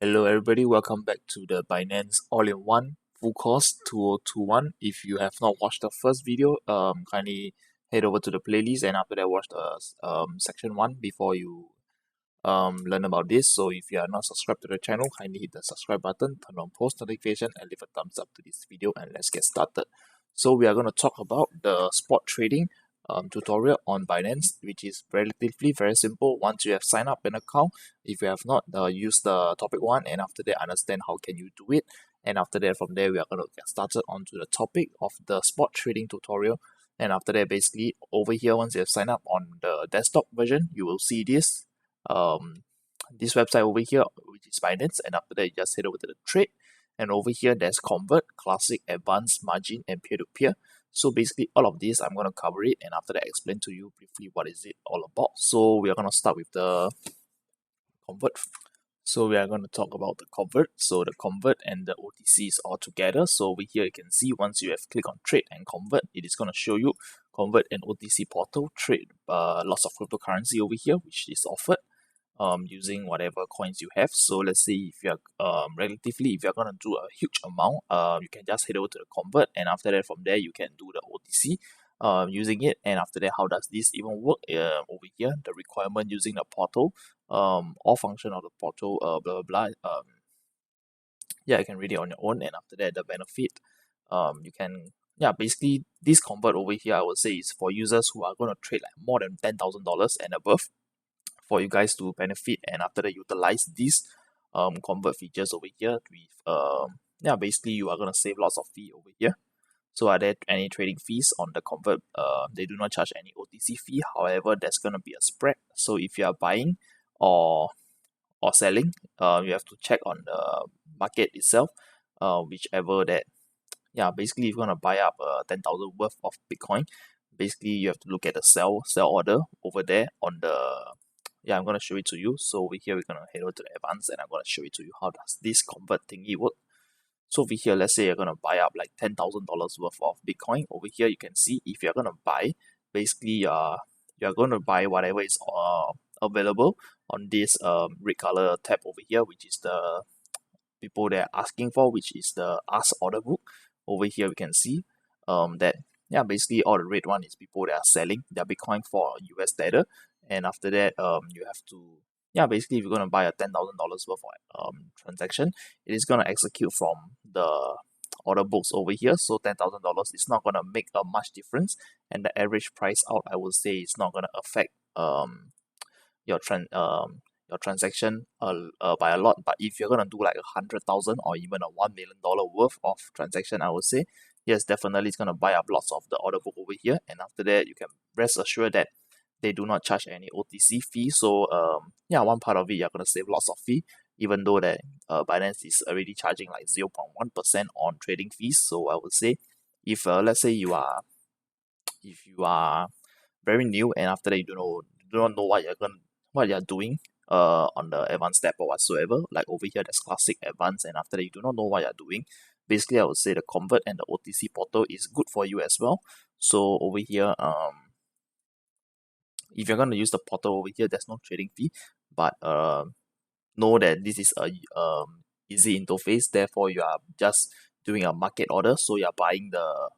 Hello everybody, welcome back to the Binance All-in-One Full Course 2021. If you have not watched the first video, kindly head over to the playlist and after that watch the section 1 before you learn about this. So if you are not subscribed to the channel, kindly hit the subscribe button, turn on post notification and leave a thumbs up to this video and let's get started. So we are going to talk about the spot trading tutorial on Binance, which is relatively very simple. Once you have signed up an account, if you have not, use the topic 1 and after that understand how can you do it, and after that from there we are going to get started onto the topic of the spot trading tutorial. And after that, basically over here, once you have signed up on the desktop version, you will see this this website over here, which is Binance, and after that you just head over to the trade, and over here there's convert, classic, advanced, margin and peer-to-peer. So basically all of this I'm going to cover it and after that explain to you briefly what is it all about. So we are going to start with the convert. So we are going to talk about the convert. So the convert and the OTC is all together. So over here you can see once you have clicked on trade and convert, it is going to show you convert and OTC portal, trade lots of cryptocurrency over here which is offered using whatever coins you have. So let's say if you're if you're gonna do a huge amount, you can just head over to the convert and after that from there you can do the OTC using it. And after that, how does this even work? Over here, the requirement using the portal, all function of the portal, blah blah blah. Yeah, you can read it on your own, and after that the benefit, you can, yeah, basically this convert over here I would say is for users who are going to trade like more than $10,000 and above, for you guys to benefit and after that utilize these convert features over here with yeah, basically you are going to save lots of fee over here. So are there any trading fees on the convert? They do not charge any OTC fee, however there's going to be a spread. So if you are buying or selling, you have to check on the market itself, whichever that, yeah, basically if you're going to buy up 10,000 worth of Bitcoin, basically you have to look at the sell order over there on the, yeah, I'm going to show it to you. So over here we're going to head over to the advanced and I'm going to show it to you how does this convert thingy work. So over here, let's say you're going to buy up like $10,000 worth of Bitcoin. Over here you can see if you're going to buy, basically you're going to buy whatever is available on this red color tab over here, which is the people they're asking for, which is the ask order book. Over here we can see that, yeah, basically all the red one is people that are selling their Bitcoin for US Tether. And after that you have to, yeah, basically if you're going to buy a $10,000 worth of transaction, it is going to execute from the order books over here. So $10,000 is not going to make a much difference, and the average price out I would say is not going to affect your transaction by a lot. But if you're gonna do like 100,000 or even a $1 million worth of transaction, I would say yes, definitely it's gonna buy up lots of the order book over here. And after that, you can rest assured that they do not charge any OTC fee. So yeah, one part of it you're gonna save lots of fee, even though that Binance is already charging like 0.1% on trading fees. So I would say if let's say you are very new and after that you do not know what you're doing on the advanced step or whatsoever, like over here there's classic, advanced, and after that you do not know what you're doing, basically I would say the convert and the OTC portal is good for you as well. So over here if you're going to use the portal over here, there's no trading fee, but know that this is a easy interface, therefore you are just doing a market order. So you're buying the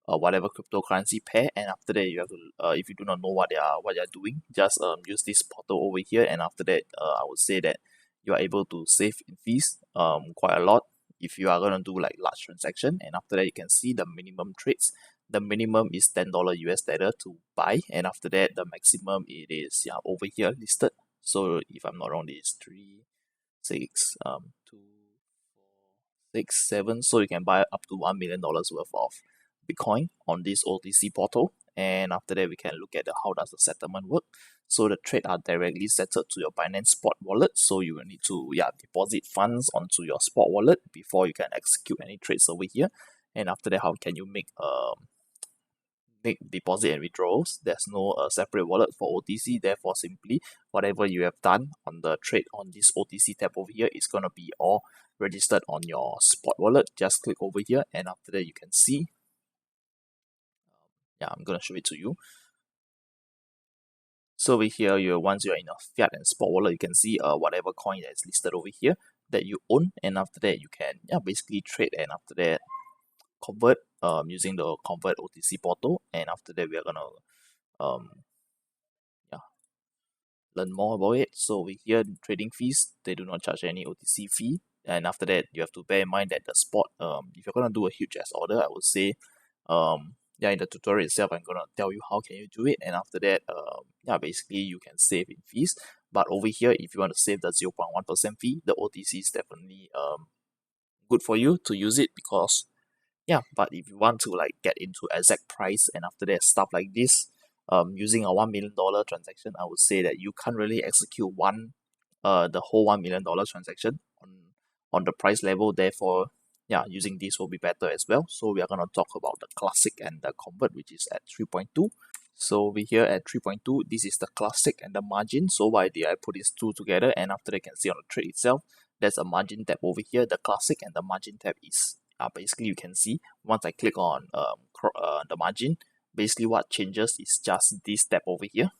whatever cryptocurrency pair, and after that you have to if you do not know what you're doing, just use this portal over here, and after that I would say that you are able to save in fees quite a lot if you are going to do like large transaction. And after that you can see the minimum trades. The minimum is $10 US Tether to buy, and after that the maximum it is, yeah, over here listed. So if I'm not wrong, it is 3, 6, 2, 4, 6, 7. So you can buy up to $1 million worth of Bitcoin on this OTC portal. And after that we can look at how does the settlement work. So the trade are directly settled to your Binance Spot wallet, so you will need to, yeah, deposit funds onto your Spot wallet before you can execute any trades over here. And after that, how can you make deposit and withdrawals? There's no separate wallet for OTC, therefore simply whatever you have done on the trade on this OTC tab over here is going to be all registered on your Spot wallet. Just click over here and after that you can see, yeah, I'm going to show it to you. So over here, once you're in a fiat and Spot wallet, you can see whatever coin that is listed over here. that you own, and after that you can basically trade, and after that convert using the convert OTC portal. And after that we are gonna yeah learn more about it. So over here, trading fees, they do not charge any OTC fee. And after that, you have to bear in mind that the spot, if you're gonna do a huge ass order, I would say, in the tutorial itself, I'm gonna tell you how can you do it. And after that, basically you can save in fees. But over here, if you want to save the 0.1% fee, the OTC is definitely good for you to use it, because but if you want to like get into exact price and after that stuff like this, using a $1 million transaction, I would say that you can't really execute the whole $1 million transaction on the price level. Therefore, using this will be better as well. So we are gonna talk about the classic and the convert, which is at 3.2. So over here at 3.2, this is the classic and the margin. So why did I put these two together? And after that, you can see on the trade itself, there's a margin tab over here. The classic and the margin tab is basically, you can see once I click on the margin, basically what changes is just this tab over here.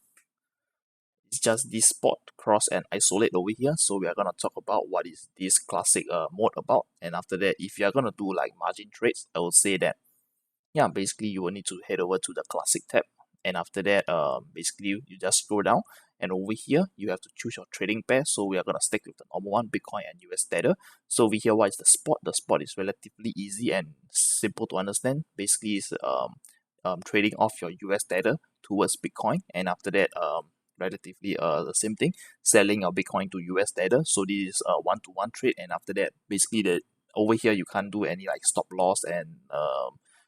It's just this spot, cross and isolate over here. So we are going to talk about what is this classic mode about. And after that, if you are going to do like margin trades, I will say that basically you will need to head over to the classic tab. And after that, basically you just scroll down, and over here you have to choose your trading pair. So we are going to stick with the normal one, Bitcoin and US Tether. So over here, what is the spot? The spot is relatively easy and simple to understand. Basically it's trading off your US Tether towards Bitcoin, and after that relatively the same thing, selling your Bitcoin to US Tether. So this is a one-to-one trade, and after that basically over here you can't do any like stop loss, and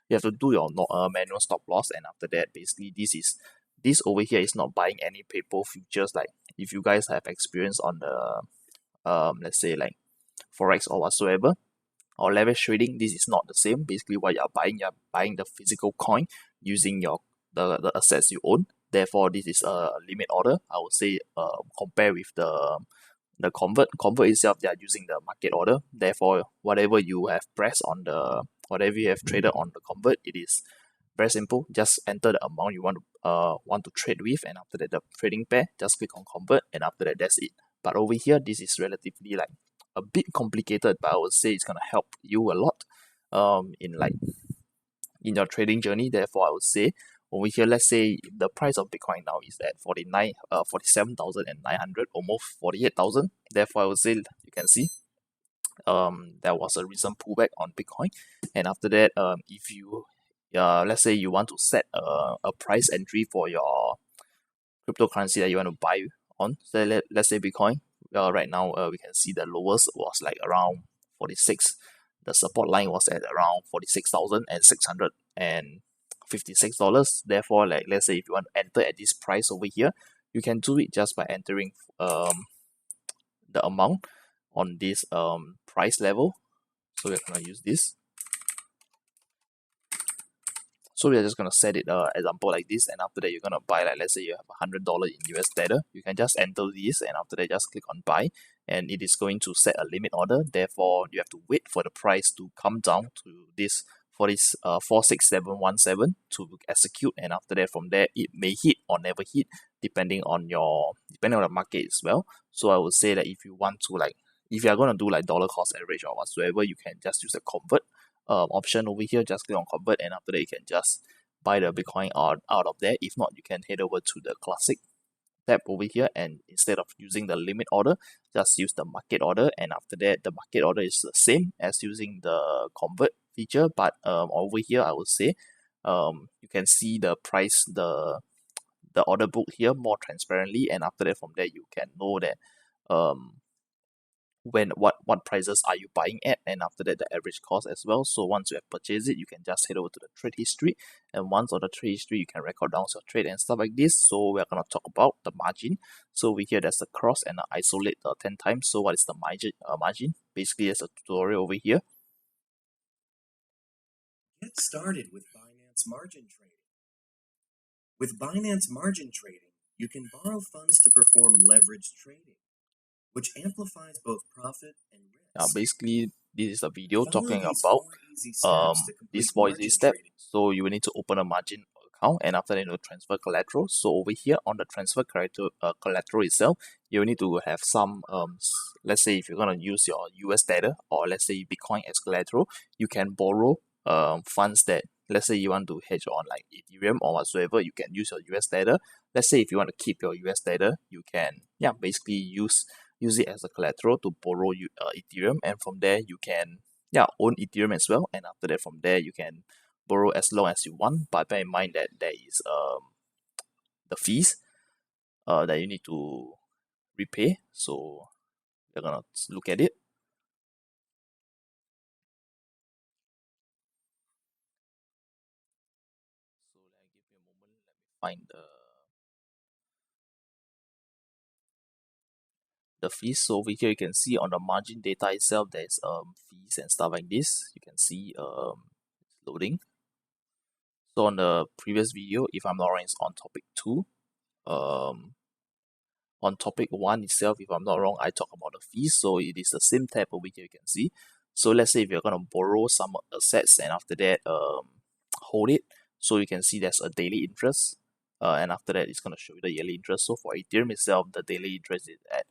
you have to do your manual stop loss. And after that, basically this over here is not buying any paper futures. Like if you guys have experience on the let's say like forex or whatsoever, or leverage trading, this is not the same. Basically what you're buying the physical coin using the assets you own. Therefore this is a limit order. I would say compare with the convert itself, they are using the market order. Therefore whatever you have pressed on the whatever you have traded on the convert, it is very simple. Just enter the amount you want to trade with, and after that the trading pair, just click on convert, and after that that's it. But over here, this is relatively like a bit complicated, but I would say it's gonna help you a lot in your trading journey. Therefore I would say over here, let's say the price of Bitcoin now is at 47,900, almost 48,000. Therefore I would say, you can see there was a recent pullback on Bitcoin. And after that, if you let's say you want to set a price entry for your cryptocurrency that you want to buy on, so let's say Bitcoin, right now we can see the lowest was like around 46. The support line was at around $46,656. Therefore, like let's say if you want to enter at this price over here, you can do it just by entering the amount on this price level. So we're gonna use this. So we're just gonna set it example like this, and after that you're gonna buy, like let's say you have $100 in US Tether, you can just enter this, and after that just click on buy, and it is going to set a limit order. Therefore you have to wait for the price to come down to this 46717 to execute, and after that from there it may hit or never hit depending on the market as well. So I would say that if you want to if you are gonna do like dollar cost average or whatsoever, you can just use the convert option over here. Just click on convert, and after that you can just buy the Bitcoin out of there. If not, you can head over to the classic tab over here, and instead of using the limit order, just use the market order. And after that, the market order is the same as using the convert feature, but over here I would say you can see the price, the order book here more transparently, and after that from there you can know that what prices are you buying at, and after that the average cost as well. So once you have purchased it, you can just head over to the trade history, and once on the trade history you can record down your trade and stuff like this. So we're going to talk about the margin. So over here there's a cross and isolate 10 times. So what is the margin? Basically there's a tutorial over here. Get started with Binance Margin Trading. With Binance Margin Trading, you can borrow funds to perform leveraged trading, which amplifies both profit and risk. Basically, this is a video talking about this 4 easy steps. So you will need to open a margin account, and after that you know transfer collateral. So over here on the transfer collateral itself, you need to have some let's say if you're gonna use your US Tether or let's say Bitcoin as collateral, you can borrow funds that, let's say you want to hedge on like Ethereum or whatsoever, you can use your US Tether. Let's say if you want to keep your US Tether, you can basically use it as a collateral to borrow you Ethereum, and from there you can own Ethereum as well, and after that from there you can borrow as long as you want, but bear in mind that there is the fees that you need to repay. So we're gonna look at it. So give me a moment, let me find the fees. So over here you can see on the margin data itself there's fees and stuff like this. You can see loading. So on the previous video, if I'm not wrong, it's on topic 2. On topic 1 itself, if I'm not wrong, I talk about the fees. So it is the same tab over here you can see. So let's say if you're gonna borrow some assets and after that hold it, so you can see there's a daily interest, and after that it's gonna show you the yearly interest. So for Ethereum itself, the daily interest is at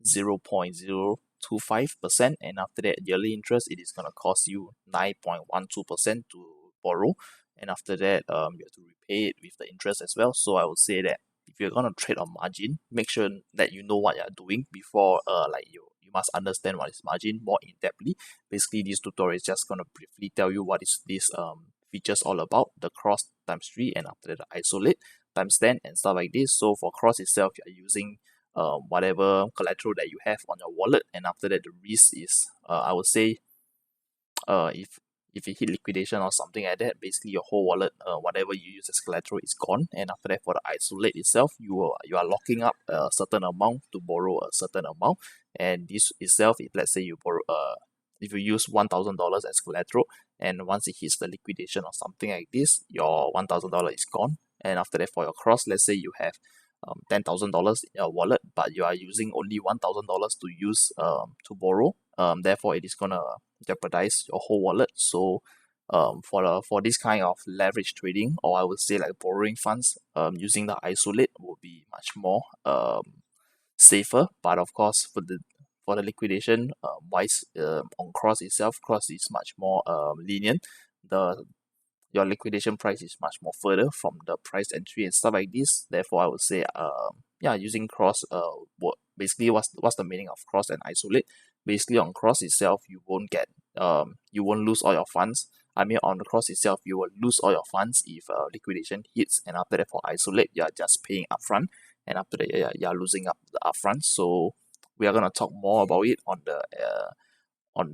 0.025%, and after that yearly interest, it is gonna cost you 9.12% to borrow, and after that you have to repay it with the interest as well. So I would say that if you're gonna trade on margin, make sure that you know what you're doing before like you must understand what is margin more in depthly. Basically this tutorial is just gonna briefly tell you what is this features all about, the cross times 3, and after that the isolate times 10 and stuff like this. So for cross itself, you're using whatever collateral that you have on your wallet, and after that the risk is I would say if you hit liquidation or something like that, basically your whole wallet, whatever you use as collateral is gone. And after that, for the isolate itself, you are locking up a certain amount to borrow a certain amount. And this itself, if let's say you borrow if you use $1,000 as collateral, and once it hits the liquidation or something like this, your $1,000 is gone. And after that, for your cross, let's say you have $10,000 in your wallet, but you are using only $1,000 to use to borrow. Therefore, it is gonna jeopardize your whole wallet. So for this kind of leverage trading, or I would say like borrowing funds, using the isolate will be much more safer. But of course, for the liquidation wise, on cross itself, cross is much more lenient. Your liquidation price is much more further from the price entry and stuff like this. Therefore, I would say using cross basically what's the meaning of cross and isolate. Basically on cross itself, you won't lose all your funds. I mean, on the cross itself, you will lose all your funds if liquidation hits, and after that for isolate, you are just paying upfront, and after that you are losing up the upfront. So we are gonna talk more about it on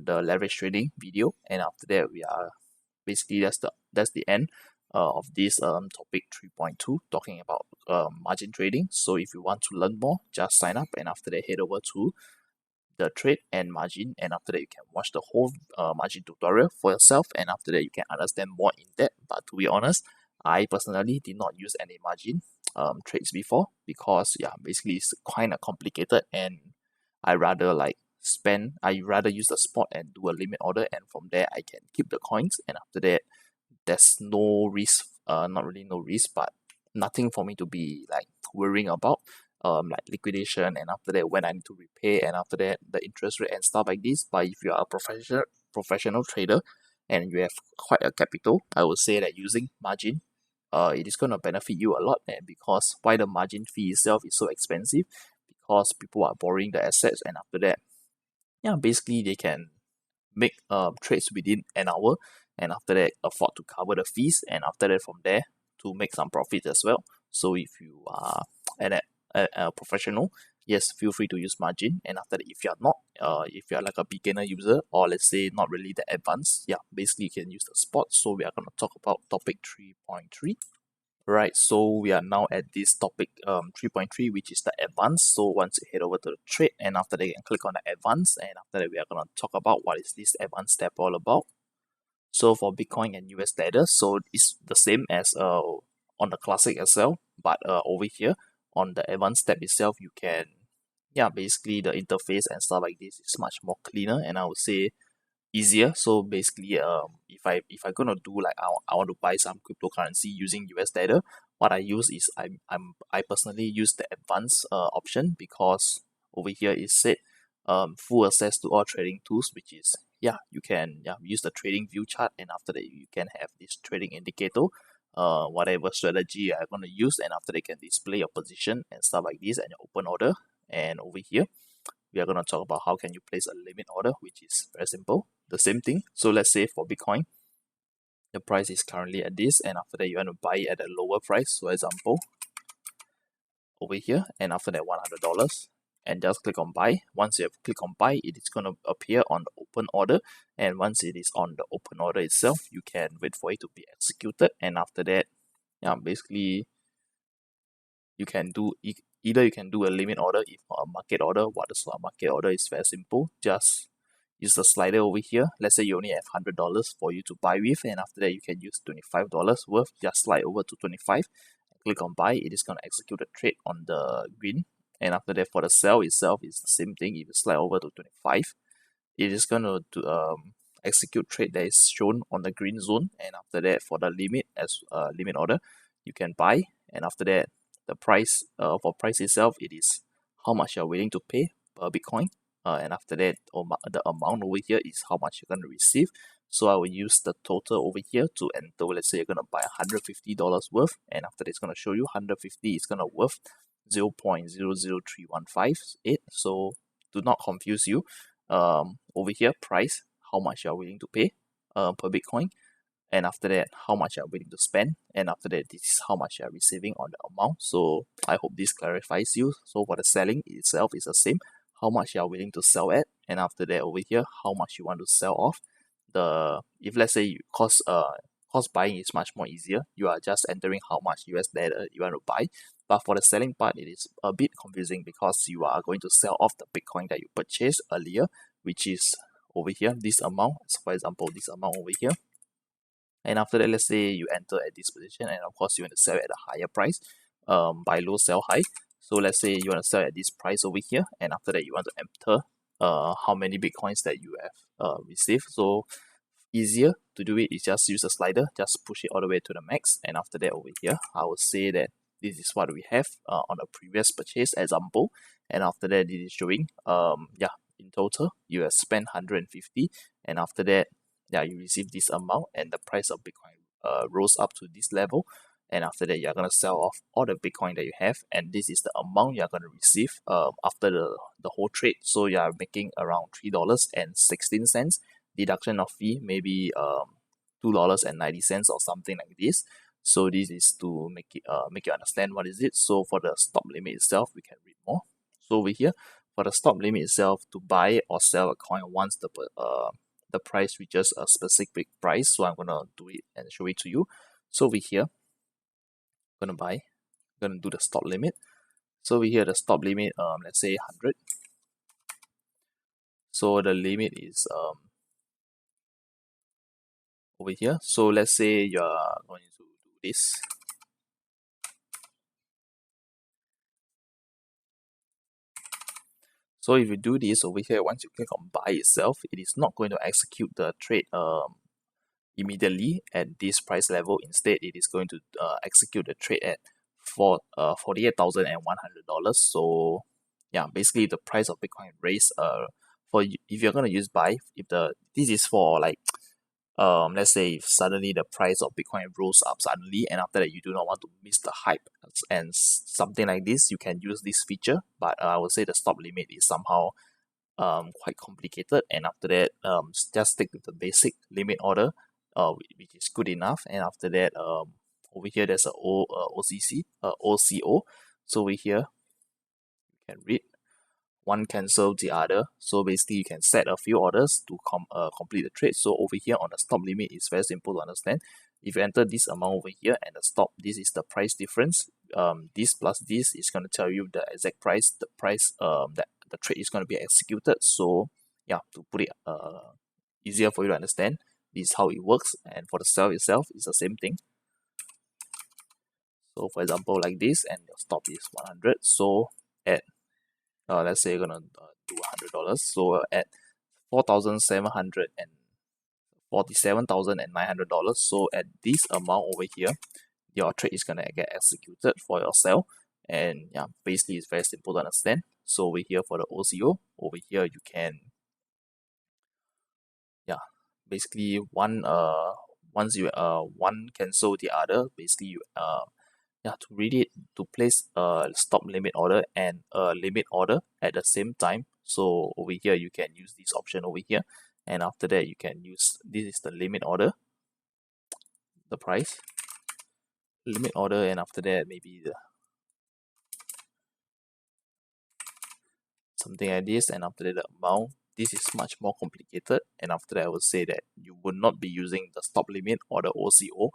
the leverage trading video, and after that we are basically that's the end of this topic 3.2, talking about margin trading. So if you want to learn more, just sign up, and after that head over to the trade and margin, and after that you can watch the whole margin tutorial for yourself, and after that you can understand more in depth. But to be honest, I personally did not use any margin trades before, because basically it's kind of complicated, and I rather use the spot and do a limit order, and from there I can keep the coins, and after that there's no risk, not really no risk, but nothing for me to be like worrying about, like liquidation, and after that when I need to repay, and after that the interest rate and stuff like this. But if you are a professional trader and you have quite a capital, I would say that using margin, it is going to benefit you a lot. And because why the margin fee itself is so expensive, because people are borrowing the assets, and after that basically they can make trades within an hour, and after that afford to cover the fees, and after that from there to make some profit as well. So if you are a professional, yes, feel free to use margin. And after that, if you're not, if you're like a beginner user, or let's say not really that advanced, basically you can use the spot. So we are going to talk about topic 3.3. Right, so we are now at this topic 3.3, which is the advanced. So once you head over to the trade, and after that you can click on the advanced, and after that we are going to talk about what is this advanced step all about. So for Bitcoin and US Tether, so it's the same as on the classic as well, but over here on the advanced step itself, you can basically the interface and stuff like this is much more cleaner, and I would say easier. So basically, if I gonna do like I want to buy some cryptocurrency using US Tether, what I use is I personally use the advanced option, because over here it said full access to all trading tools, which is, yeah, you can, yeah, use the trading view chart, and after that you can have this trading indicator, whatever strategy you are going to use, and after they can display your position and stuff like this and your open order. And over here we are going to talk about how can you place a limit order, which is very simple, the same thing. So let's say for Bitcoin, the price is currently at this, and after that you want to buy it at a lower price, so example over here, and after that $100, and just click on buy. Once you have clicked on buy, it is going to appear on the open order, and once it is on the open order itself, you can wait for it to be executed, and after that, yeah, basically you can do either you can do a limit order, if not a market order. What is a market order is very simple, just use the slider over here. Let's say you only have $100 for you to buy with, and after that you can use $25 worth, just slide over to 25, click on buy. It is going to execute a trade on the green, and after that for the sell itself is the same thing. If you slide over to 25, it is going to execute trade that is shown on the green zone, and after that for the limit as limit order, you can buy, and after that the price for price itself, it is how much you're willing to pay per Bitcoin, and after that the amount over here is how much you're going to receive. So I will use the total over here to enter. Let's say you're going to buy $150 worth, and after that it's going to show you 150 is going to worth 0.003158. So do not confuse you. Over here price, how much you are willing to pay per Bitcoin, and after that how much you are willing to spend, and after that this is how much you are receiving on the amount. So I hope this clarifies you. So for the selling itself is the same, how much you are willing to sell at, and after that over here how much you want to sell off. If let's say cost buying is much more easier, you are just entering how much US dollar you want to buy. But for the selling part, it is a bit confusing, because you are going to sell off the Bitcoin that you purchased earlier, which is over here, this amount. So for example, this amount over here. And after that, let's say you enter at this position, and of course you want to sell at a higher price, buy low, sell high. So let's say you want to sell at this price over here, and after that you want to enter how many Bitcoins that you have received. So easier to do it is just use a slider, just push it all the way to the max, and after that over here I would say that this is what we have on a previous purchase example, and after that it is showing yeah, in total you have spent 150, and after that, yeah, you receive this amount, and the price of Bitcoin rose up to this level, and after that you're going to sell off all the Bitcoin that you have, and this is the amount you're going to receive after the whole trade. So you are making around $3.16, deduction of fee maybe $2.90 or something like this. So this is to make you understand what is it. So for the stop limit itself, we can read more. So over here, for the stop limit itself, to buy or sell a coin once the price reaches a specific price. So I'm gonna do it and show it to you. So over here, I'm gonna do the stop limit. So over here, the stop limit, let's say 100. So the limit is over here. So let's say you're going to do this. So if you do this over here, once you click on buy itself, it is not going to execute the trade immediately at this price level. Instead, it is going to execute the trade at $48,100. So yeah, basically the price of Bitcoin raised if you're gonna use buy, this is for like let's say if suddenly the price of Bitcoin rose up suddenly, and after that you do not want to miss the hype and something like this, you can use this feature. But I would say the stop limit is somehow quite complicated, and after that just stick with the basic limit order, which is good enough. And after that over here there's a OCO. So over here you can read one cancel the other. So basically you can set a few orders to complete the trade. So over here on the stop limit, it's very simple to understand. If you enter this amount over here and the stop, this is the price difference. This plus this is going to tell you the exact price, the price that the trade is going to be executed. So yeah, to put it easier for you to understand, this is how it works. And for the sell itself, it's the same thing. So for example like this, and your stop is 100. So at let's say you're gonna do $100. So at 4,700 and $47,900. So at this amount over here, your trade is gonna get executed for your sell. And yeah, basically it's very simple to understand. So over here for the OCO, over here you can basically one cancel the other. Basically you to read it, to place a stop limit order and a limit order at the same time. So over here you can use this option over here, and after that you can use, this is the limit order, the price limit order, and after that maybe the something like this, and after that the amount. This is much more complicated, and after that I would say that you would not be using the stop limit or the OCO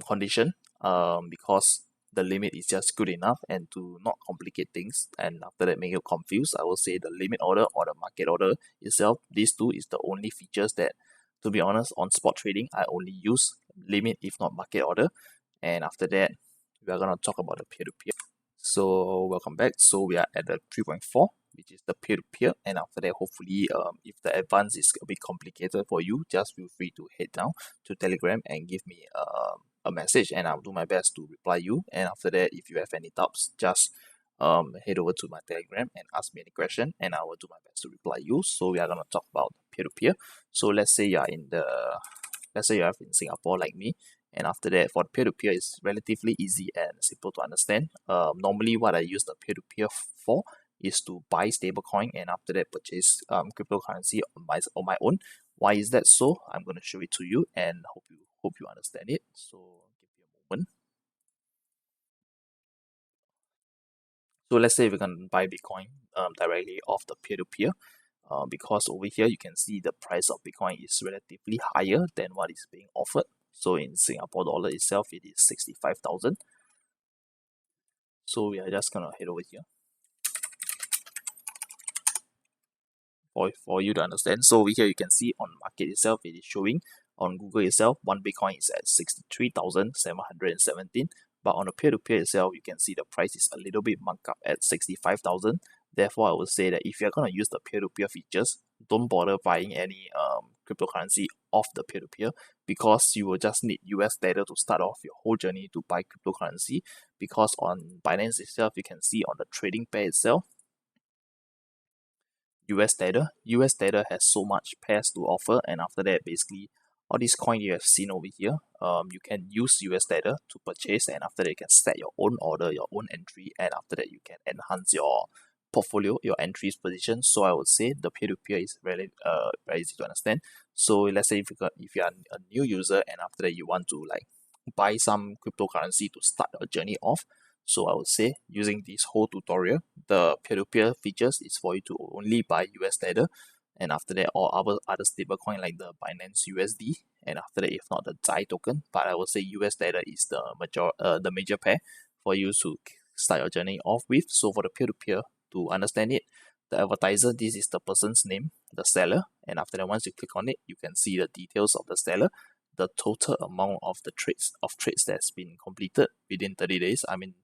condition because the limit is just good enough, and to not complicate things and after that make you confused, I will say the limit order or the market order itself, these two is the only features that, to be honest, on spot trading I only use limit if not market order. And after that we are going to talk about the peer-to-peer. So welcome back. So we are at the 3.4, which is the peer-to-peer, and after that hopefully if the advance is a bit complicated for you, just feel free to head down to Telegram and give me a message, and I'll do my best to reply you. And after that, if you have any doubts, just head over to my Telegram and ask me any question, and I will do my best to reply you. So we are going to talk about peer-to-peer. So let's say you are in Singapore like me, and after that for peer-to-peer is relatively easy and simple to understand. Normally what I use the peer-to-peer for is to buy stablecoin and after that purchase cryptocurrency on my own. Why is that so? I'm going to show it to you and hope you understand it. So give me a moment. So let's say we're going to buy Bitcoin directly off the peer-to-peer. Because over here you can see the price of Bitcoin is relatively higher than what is being offered. So in Singapore dollar itself, it is 65,000. So we are just gonna head over here for you to understand. So over here you can see on market itself, it is showing on Google itself, one Bitcoin is at 63,717. But on the peer-to-peer itself, you can see the price is a little bit marked up at 65,000. Therefore, I would say that if you're going to use the peer-to-peer features, don't bother buying any cryptocurrency off the peer-to-peer, because you will just need US Tether to start off your whole journey to buy cryptocurrency. Because on Binance itself, you can see on the trading pair itself, US Tether has so much pairs to offer, and after that basically all these coins you have seen over here, you can use US Tether to purchase, and after that you can set your own order, your own entry, and after that you can enhance your portfolio, your entries position. So I would say the peer-to-peer is very easy to understand. So let's say if you are a new user and after that you want to like buy some cryptocurrency to start your journey off, so I would say using this whole tutorial, the peer-to-peer features is for you to only buy US Tether, and after that all other stablecoin like the Binance USD, and after that if not the DAI token. But I would say US Tether is the major pair for you to start your journey off with. So for the peer-to-peer, to understand it, the advertiser, this is the person's name, the seller, and after that once you click on it, you can see the details of the seller, the total amount of the trades that's been completed within 30 days. I mean,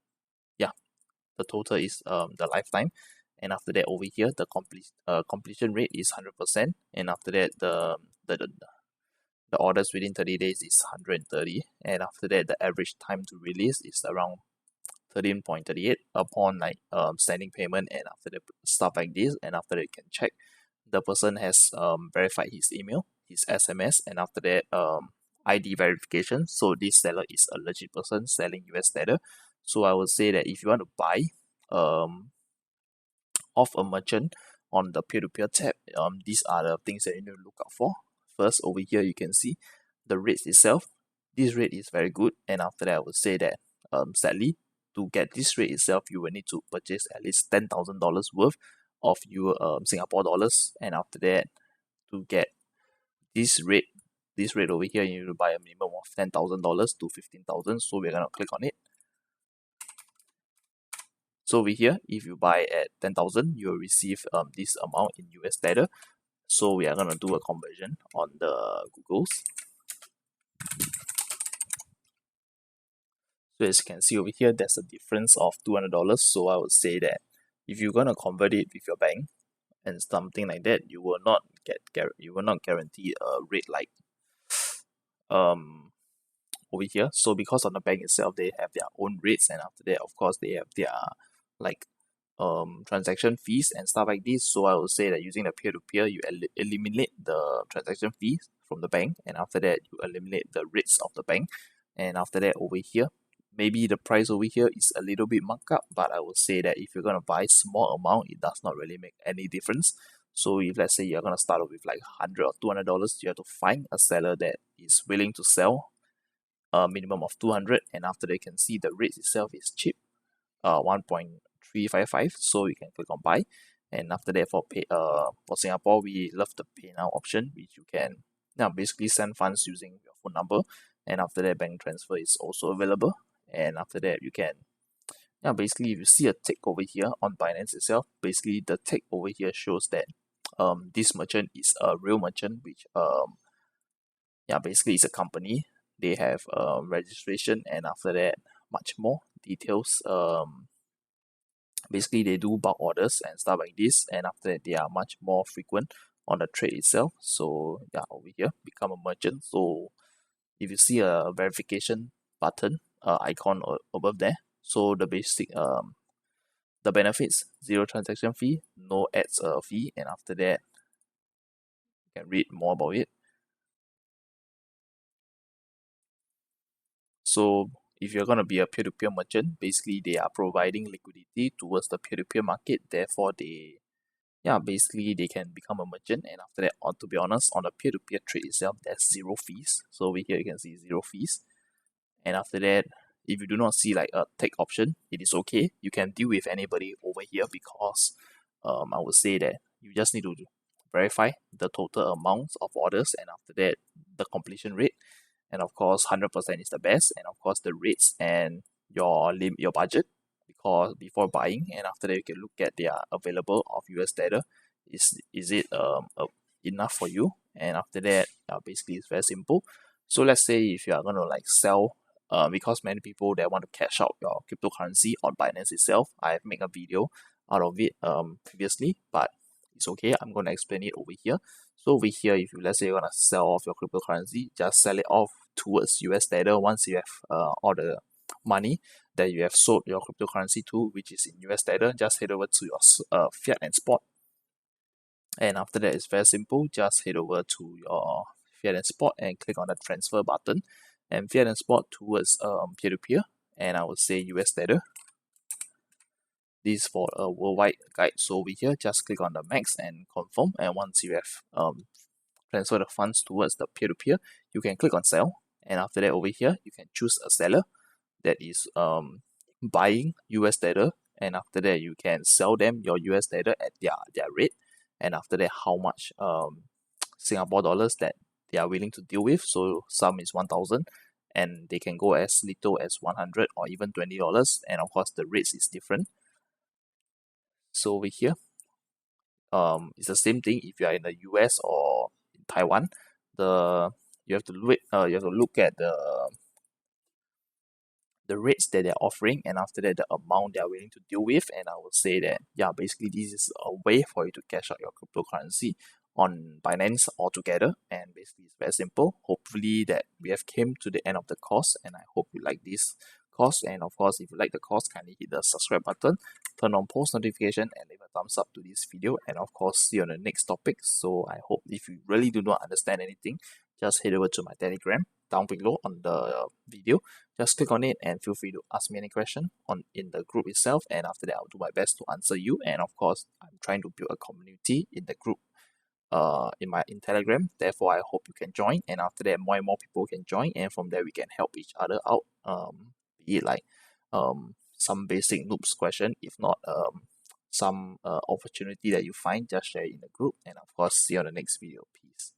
yeah, the total is the lifetime, and after that over here the completion rate is 100%, and after that the orders within 30 days is 130, and after that the average time to release is around 13.38 upon like sending payment, and after that stuff like this. And after that you can check the person has verified his email, his SMS, and after that ID verification. So this seller is a legit person selling US Tether. So I would say that if you want to buy off a merchant on the peer-to-peer tab, these are the things that you need to look out for. First, over here you can see the rates itself. This rate is very good, and after that I would say that sadly, to get this rate itself, you will need to purchase at least $10,000 worth of your Singapore dollars, and after that, to get this rate over here, you need to buy a minimum of $10,000 to 15,000. So we're gonna click on it. So over here, if you buy at 10,000, you will receive this amount in US Tether. So we are gonna do a conversion on the Googles. So as you can see over here, there's a difference of $200. So I would say that if you're gonna convert it with your bank, and something like that, you will not guarantee a rate like um over here. So because on the bank itself, they have their own rates, and after that, of course, they have their like transaction fees and stuff like this. So I would say that using the peer-to-peer, you eliminate the transaction fees from the bank, and after that, you eliminate the rates of the bank. And after that, over here, maybe the price over here is a little bit marked up, but I would say that if you're gonna buy small amount, it does not really make any difference. So if let's say you're gonna start off with like $100 or $200, you have to find a seller that is willing to sell a minimum of 200, and after they can see the rate itself is cheap, 1.355, so you can click on buy. And after that, for Singapore, we love the pay now option, which you can now basically send funds using your phone number, and after that, bank transfer is also available. And after that, you can basically, if you see a tick over here on Binance itself, basically the tick over here shows that this merchant is a real merchant, which basically it's a company. They have registration, and after that, much more details. Basically they do bulk orders and stuff like this, and after that they are much more frequent on the trade itself. So over here, become a merchant. So if you see a verification button icon above there, so the basic the benefits: zero transaction fee, no ads fee, and after that you can read more about it. So if you're going to be a peer-to-peer merchant, basically they are providing liquidity towards the peer-to-peer market. Therefore, basically they can become a merchant. And after that, to be honest, on the peer-to-peer trade itself, there's zero fees. So over here you can see zero fees. And after that, if you do not see like a take option, it is okay. You can deal with anybody over here, because I would say that you just need to verify the total amount of orders, and after that the completion rate, and of course 100% is the best, and of course the rates and your budget, because before buying, and after that you can look at their available of US dollar. Is it enough for you? And after that, basically it's very simple. So let's say if you are going to like sell, because many people they want to cash out your cryptocurrency on Binance itself. I've made a video out of it previously, but it's okay. I'm going to explain it over here. So over here, if you let's say you want to sell off your cryptocurrency, just sell it off towards US dollar once you have all the money that you have sold your cryptocurrency to, which is in US dollar. Just head over to your fiat and spot, and after that it's very simple. Just head over to your fiat and spot and click on the transfer button, and fiat and spot towards peer-to-peer, and I would say US dollar. This is for a worldwide guide. So over here, just click on the max and confirm, and once you have transfer the funds towards the peer-to-peer, you can click on sell, and after that over here you can choose a seller that is buying US dollar, and after that you can sell them your US dollar at their rate, and after that how much Singapore dollars that they are willing to deal with. So some is 1,000, and they can go as little as 100 or even $20, and of course the rates is different. So over here, it's the same thing if you are in the US or in Taiwan. You have to look at the rates that they're offering, and after that the amount they are willing to deal with. And I would say that basically this is a way for you to cash out your cryptocurrency on Binance altogether, and basically it's very simple. Hopefully that we have came to the end of the course, and I hope you like this course. And of course, if you like the course, kindly hit the subscribe button, turn on post notification, and leave a thumbs up to this video, and of course see you on the next topic. So I hope if you really do not understand anything, just head over to my Telegram down below on the video. Just click on it and feel free to ask me any question in the group itself, and after that I'll do my best to answer you. And of course, I'm trying to build a community in the group in Telegram. Therefore I hope you can join, and after that more and more people can join, and from there we can help each other out, be it like some basic noobs question, if not some opportunity that you find, just share it in the group. And of course, see you on the next video. Peace.